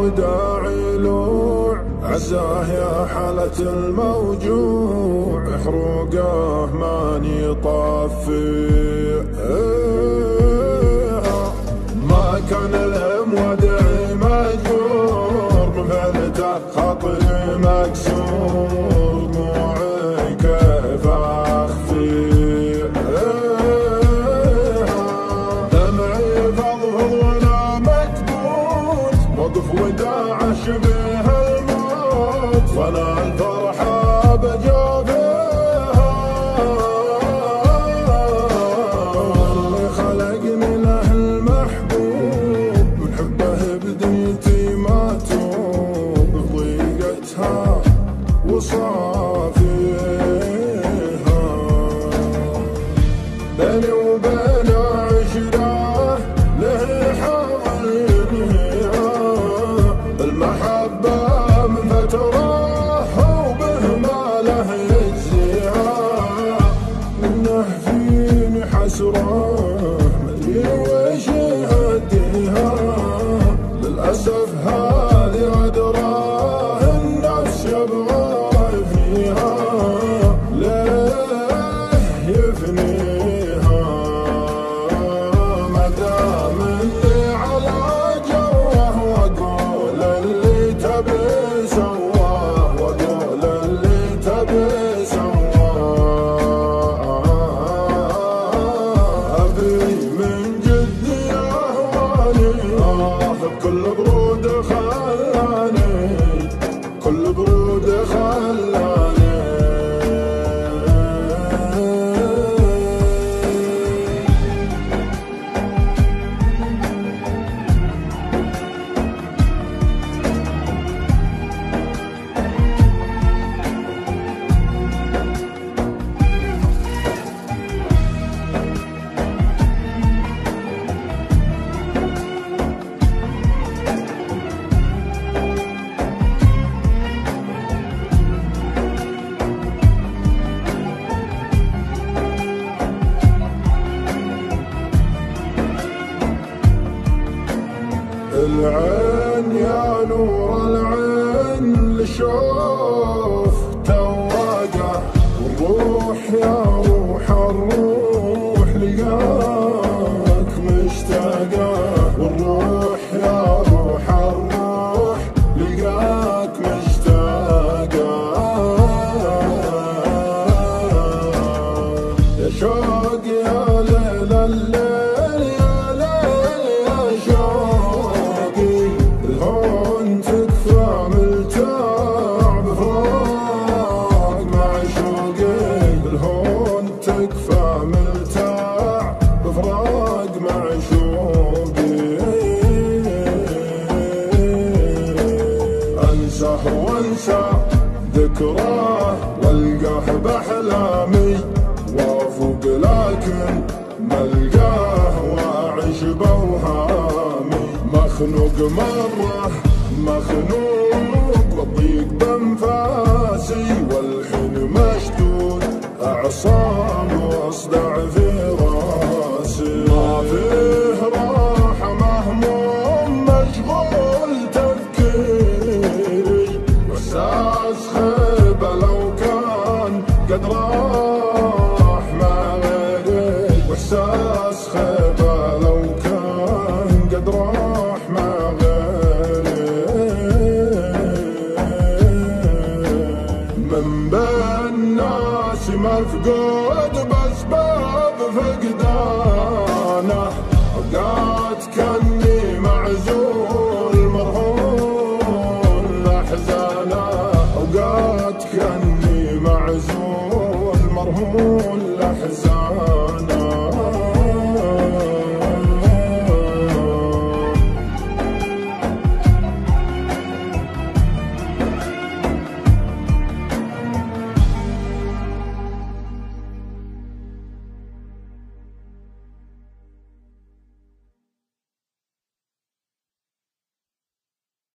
وداعي لوع، عزاه يا حالة الموجوع، حروقه ماني طافي. ما كان المودع مجبور، من فعلته خاطري مكسور، دموعي كيف اخفي. دمعي فضفض وانا مكبوت، موقف وداع شبه الموت، وانا الفرحة بجوفها. اللي خلقني له المحبوب، من حبه بديتي ما توب، بضيقتها وصافيها. بيني وبين عشرة له حاضرينها، المحبة من فترة وبه ما له يجزيها. منه فيني حسرة مدري وش يهديها، للأسف هذه غدرة النفس يبغى يفنيها. ليه يفنيها ما دام اللي على جوه، واقول اللي تبي سواه، واقول اللي تبي سواه. ابي من جدي اهواني، بكل برود خلاني، كل برود خلاني. العين يا نور العين لشوف تواقه، والروح يا روح الروح لقاك مشتاقه، والروح يا روح الروح لقاك مشتاقه. يا شوق يا ليل الليل، يا ليل يا شوقي، الهون تكفى ملتاع بفراق معشوقي، الهون تكفى ملتاع بفراق معشوقي. انساه وانسى ذكراه، والقاه باحلامي وافوق، لكن ملقاه واعيش بوهامي. مخنوق مرة مخنوق، والضيق بانفاسي، والحين مشدود اعصاب واصدع في راسي. ما فيه راحة مهموم مشغول تفكيري، واحساس خيبة لو كان قد راح مع غيري، واحساس خيبة لو كان قد راح مع غيري. من بين ناس مفقود بأسباب فقدانه، اوقات كاني معزول مرهون لأحزانه، اوقات كاني معزول مرهون لأحزانه.